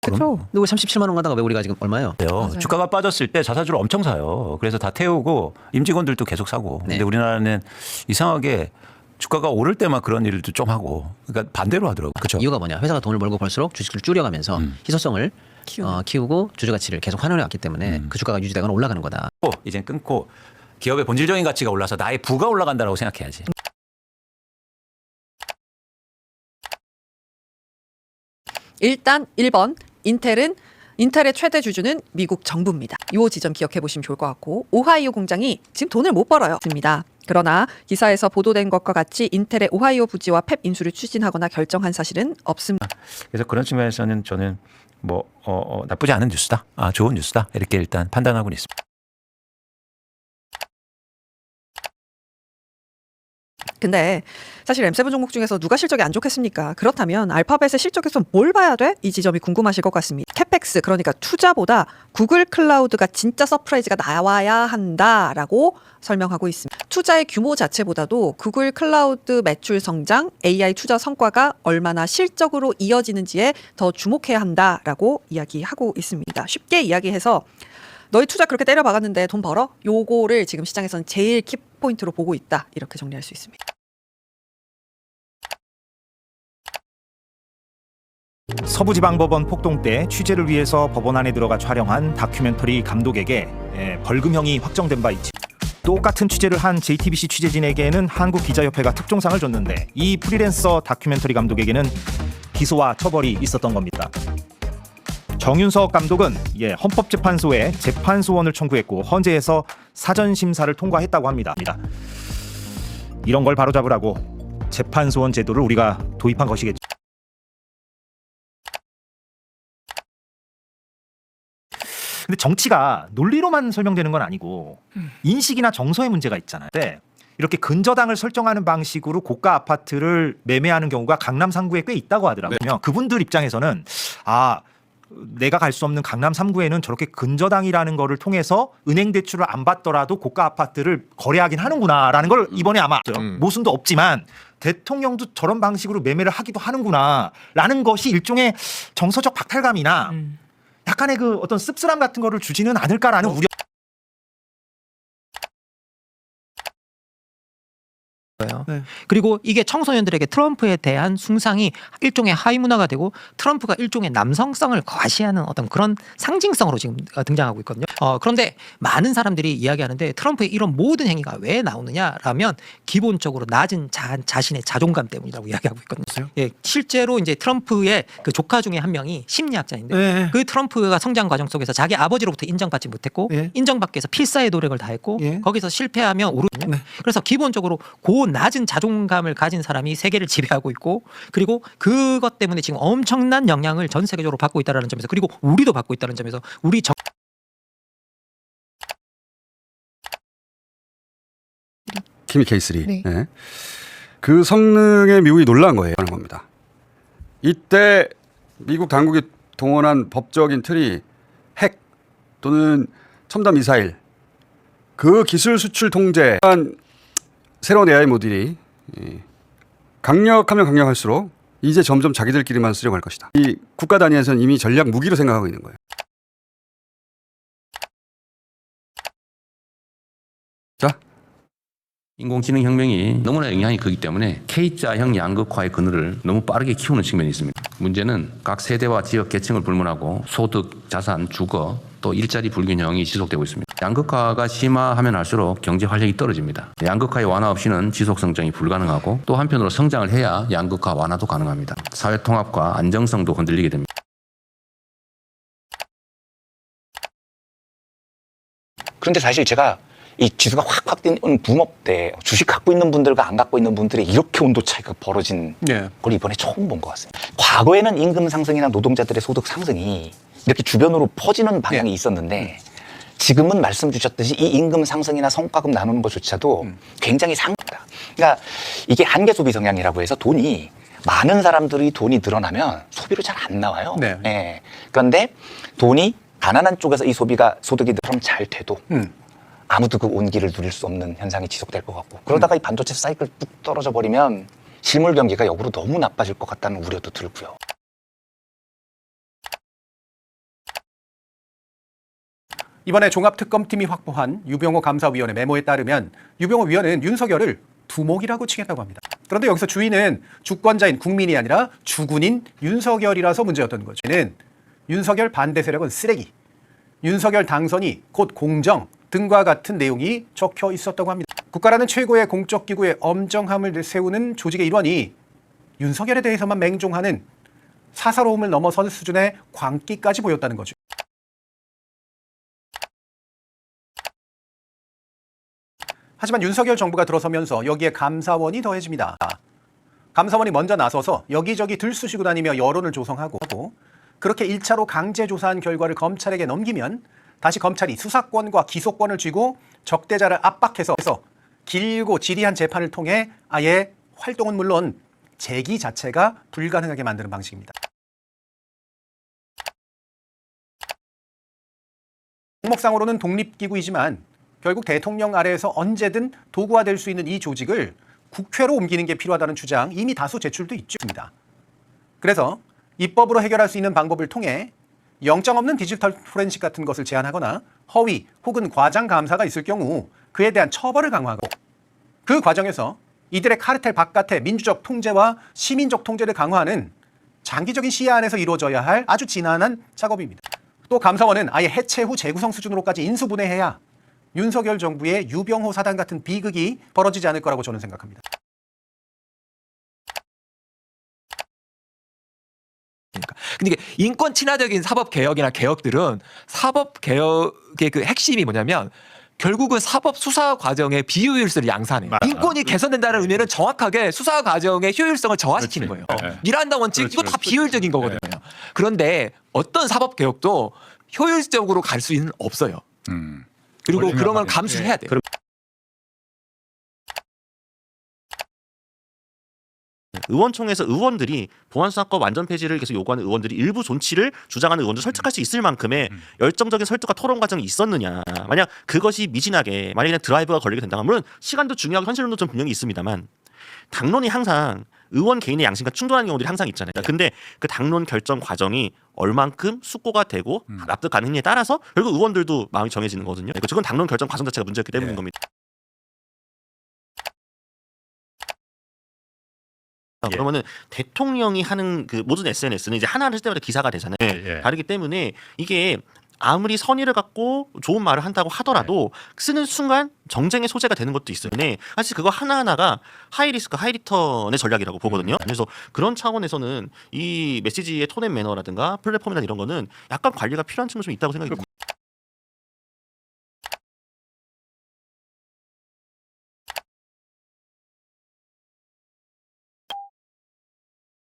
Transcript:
그렇죠. 누구 37만 원 가다가 왜 우리가 지금 얼마예요? 주가가 빠졌을 때 자사주를 엄청 사요. 그래서 다 태우고 임직원들도 계속 사고. 네. 근데 우리나라는 이상하게 주가가 오를 때만 그런 일도 좀 하고. 그러니까 반대로 하더라고요. 그렇죠. 이유가 뭐냐? 회사가 돈을 벌고 벌수록 주식을 줄여가면서 희소성을 키우고 주주 가치를 계속 환원해 왔기 때문에 그 주가가 유지되거나 올라가는 거다. 이젠 끊고 기업의 본질적인 가치가 올라서 나의 부가 올라간다라고 생각해야지. 일단 1번 인텔의 최대 주주는 미국 정부입니다. 이 지점 기억해 보시면 좋을 것 같고 오하이오 공장이 지금 돈을 못 벌어요. 그러나 기사에서 보도된 것과 같이 인텔의 오하이오 부지와 팹 인수를 추진하거나 결정한 사실은 없습니다. 그래서 그런 측면에서는 저는 뭐 나쁘지 않은 뉴스다. 좋은 뉴스다. 이렇게 일단 판단하고는 있습니다. 근데 사실 M7 종목 중에서 누가 실적이 안 좋겠습니까? 그렇다면 알파벳의 실적에서 뭘 봐야 돼? 이 지점이 궁금하실 것 같습니다. 캐펙스, 그러니까 투자보다 구글 클라우드가 진짜 서프라이즈가 나와야 한다라고 설명하고 있습니다. 투자의 규모 자체보다도 구글 클라우드 매출 성장, AI 투자 성과가 얼마나 실적으로 이어지는지에 더 주목해야 한다라고 이야기하고 있습니다. 쉽게 이야기해서 너희 투자 그렇게 때려박았는데 돈 벌어? 요거를 지금 시장에서는 제일 키포인트로 보고 있다. 이렇게 정리할 수 있습니다. 서부지방법원 폭동 때 취재를 위해서 법원 안에 들어가 촬영한 다큐멘터리 감독에게 벌금형이 확정된 바 있지. 똑같은 취재를 한 JTBC 취재진에게는 한국기자협회가 특종상을 줬는데 이 프리랜서 다큐멘터리 감독에게는 기소와 처벌이 있었던 겁니다. 정윤석 감독은 헌법재판소에 재판소원을 청구했고 헌재에서 사전심사를 통과했다고 합니다. 이런 걸 바로잡으라고 재판소원 제도를 우리가 도입한 것이겠죠. 근데 정치가 논리로만 설명되는 건 아니고 인식이나 정서의 문제가 있잖아요. 이렇게 근저당을 설정하는 방식으로 고가 아파트를 매매하는 경우가 강남 3구에 꽤 있다고 하더라고요. 그분들 입장에서는 내가 갈 수 없는 강남 3구에는 저렇게 근저당이라는 거를 통해서 은행 대출을 안 받더라도 고가 아파트를 거래하긴 하는구나라는 걸 이번에 아마 모순도 없지만 대통령도 저런 방식으로 매매를 하기도 하는구나라는 것이 일종의 정서적 박탈감이나 약간의 그 어떤 씁쓸함 같은 거를 주지는 않을까라는 우려. 네. 그리고 이게 청소년들에게 트럼프에 대한 숭상이 일종의 하위 문화가 되고 트럼프가 일종의 남성성을 과시하는 어떤 그런 상징성으로 지금 등장하고 있거든요. 그런데 많은 사람들이 이야기하는데 트럼프의 이런 모든 행위가 왜 나오느냐라면 기본적으로 낮은 자신의 자존감 때문이라고 이야기하고 있거든요. 예, 실제로 이제 트럼프의 그 조카 중에 한 명이 심리학자인데 그 트럼프가 성장 과정 속에서 자기 아버지로부터 인정받지 못했고 인정받기 위해서 필사의 노력을 다했고 거기서 실패하면 오르거든요. 그래서 기본적으로 낮은 자존감을 가진 사람이 세계를 지배하고 있고 그리고 그것 때문에 지금 엄청난 영향을 전 세계적으로 받고 있다는 점에서 그리고 우리도 받고 있다는 점에서 키미 K3. 네. 그 성능에 미국이 놀란 거예요. 하는 겁니다. 이때 미국 당국이 동원한 법적인 틀이 핵 또는 첨단 미사일 그 기술 수출 통제 새로운 AI 모델이 강력하면 강력할수록 이제 점점 자기들끼리만 쓰려고 할 것이다. 이 국가 단위에서는 이미 전략 무기로 생각하고 있는 거예요. 자, 인공지능 혁명이 너무나 영향이 크기 때문에 K자형 양극화의 그늘을 너무 빠르게 키우는 측면이 있습니다. 문제는 각 세대와 지역 계층을 불문하고 소득, 자산, 주거, 또 일자리 불균형이 지속되고 있습니다. 양극화가 심화하면 할수록 경제 활력이 떨어집니다. 양극화의 완화 없이는 지속 성장이 불가능하고 또 한편으로 성장을 해야 양극화 완화도 가능합니다. 사회 통합과 안정성도 흔들리게 됩니다. 그런데 사실 제가 이 지수가 확 뛰는 붐업 때 주식 갖고 있는 분들과 안 갖고 있는 분들이 이렇게 온도 차이가 벌어진 걸 이번에 처음 본 것 같습니다. 과거에는 임금 상승이나 노동자들의 소득 상승이 이렇게 주변으로 퍼지는 방향이 있었는데 지금은 말씀 주셨듯이 이 임금 상승이나 성과급 나누는 것조차도 굉장히 상습니다. 그러니까 이게 한계 소비 성향이라고 해서 많은 사람들이 돈이 늘어나면 소비로 잘 안 나와요. 그런데 돈이 가난한 쪽에서 이 소득이 그럼 잘 돼도 아무도 그 온기를 누릴 수 없는 현상이 지속될 것 같고 그러다가 이 반도체 사이클 뚝 떨어져 버리면 실물 경기가 역으로 너무 나빠질 것 같다는 우려도 들고요. 이번에 종합특검팀이 확보한 유병호 감사위원회 메모에 따르면 유병호 위원은 윤석열을 두목이라고 칭했다고 합니다. 그런데 여기서 주인은 주권자인 국민이 아니라 주군인 윤석열이라서 문제였던 거죠. 윤석열 반대 세력은 쓰레기, 윤석열 당선이 곧 공정 등과 같은 내용이 적혀 있었다고 합니다. 국가라는 최고의 공적 기구의 엄정함을 세우는 조직의 일원이 윤석열에 대해서만 맹종하는 사사로움을 넘어선 수준의 광기까지 보였다는 거죠. 하지만 윤석열 정부가 들어서면서 여기에 감사원이 더해집니다. 감사원이 먼저 나서서 여기저기 들쑤시고 다니며 여론을 조성하고 그렇게 1차로 강제 조사한 결과를 검찰에게 넘기면 다시 검찰이 수사권과 기소권을 쥐고 적대자를 압박해서 길고 지리한 재판을 통해 아예 활동은 물론 재기 자체가 불가능하게 만드는 방식입니다. 항목상으로는 독립기구이지만 결국 대통령 아래에서 언제든 도구화될 수 있는 이 조직을 국회로 옮기는 게 필요하다는 주장 이미 다수 제출돼 있습니다. 그래서 입법으로 해결할 수 있는 방법을 통해 영장 없는 디지털 포렌식 같은 것을 제한하거나 허위 혹은 과장 감사가 있을 경우 그에 대한 처벌을 강화하고 그 과정에서 이들의 카르텔 바깥의 민주적 통제와 시민적 통제를 강화하는 장기적인 시야 안에서 이루어져야 할 아주 지난한 작업입니다. 또 감사원은 아예 해체 후 재구성 수준으로까지 인수분해해야 윤석열 정부의 유병호 사단 같은 비극이 벌어지지 않을 거라고 저는 생각합니다. 근데 이게 인권 친화적인 사법 개혁이나 개혁들은 사법 개혁의 그 핵심이 뭐냐면 결국은 사법 수사 과정의 비효율성을 양산해요. 인권이 개선된다는 의미는 정확하게 수사 과정의 효율성을 저하시키는 거예요. 미란다 원칙 이거 다 비효율적인 거거든요. 그런데 어떤 사법 개혁도 효율적으로 갈 수는 없어요. 그리고 그런 건 감수해야 돼요. 의원총회에서 의원들이 보안수사권 완전 폐지를 계속 요구하는 의원들이 일부 존치를 주장하는 의원들 설득할 수 있을 만큼의 열정적인 설득과 토론 과정이 있었느냐. 만약 그것이 미진하게 만약에 그냥 드라이브가 걸리게 된다면 물론 시간도 중요하고 현실론도 좀 분명히 있습니다만 당론이 항상 의원 개인의 양심과 충돌하는 경우들이 항상 있잖아요. 근데 그 당론 결정 과정이 얼만큼 숙고가 되고 납득 가능했냐에 따라서 결국 의원들도 마음이 정해지는 거거든요. 그건 당론 결정 과정 자체가 문제였기 때문인 겁니다. 그러면은 대통령이 하는 그 모든 SNS는 이제 하나를 쓸 때마다 기사가 되잖아요. 다르기 때문에 이게 아무리 선의를 갖고 좋은 말을 한다고 하더라도 쓰는 순간 정쟁의 소재가 되는 것도 있어요. 네, 사실 그거 하나하나가 하이리스크 하이리턴의 전략이라고 보거든요. 그래서 그런 차원에서는 이 메시지의 톤 앤 매너라든가 플랫폼이나 이런 거는 약간 관리가 필요한 측면이 좀 있다고 생각이 듭니다.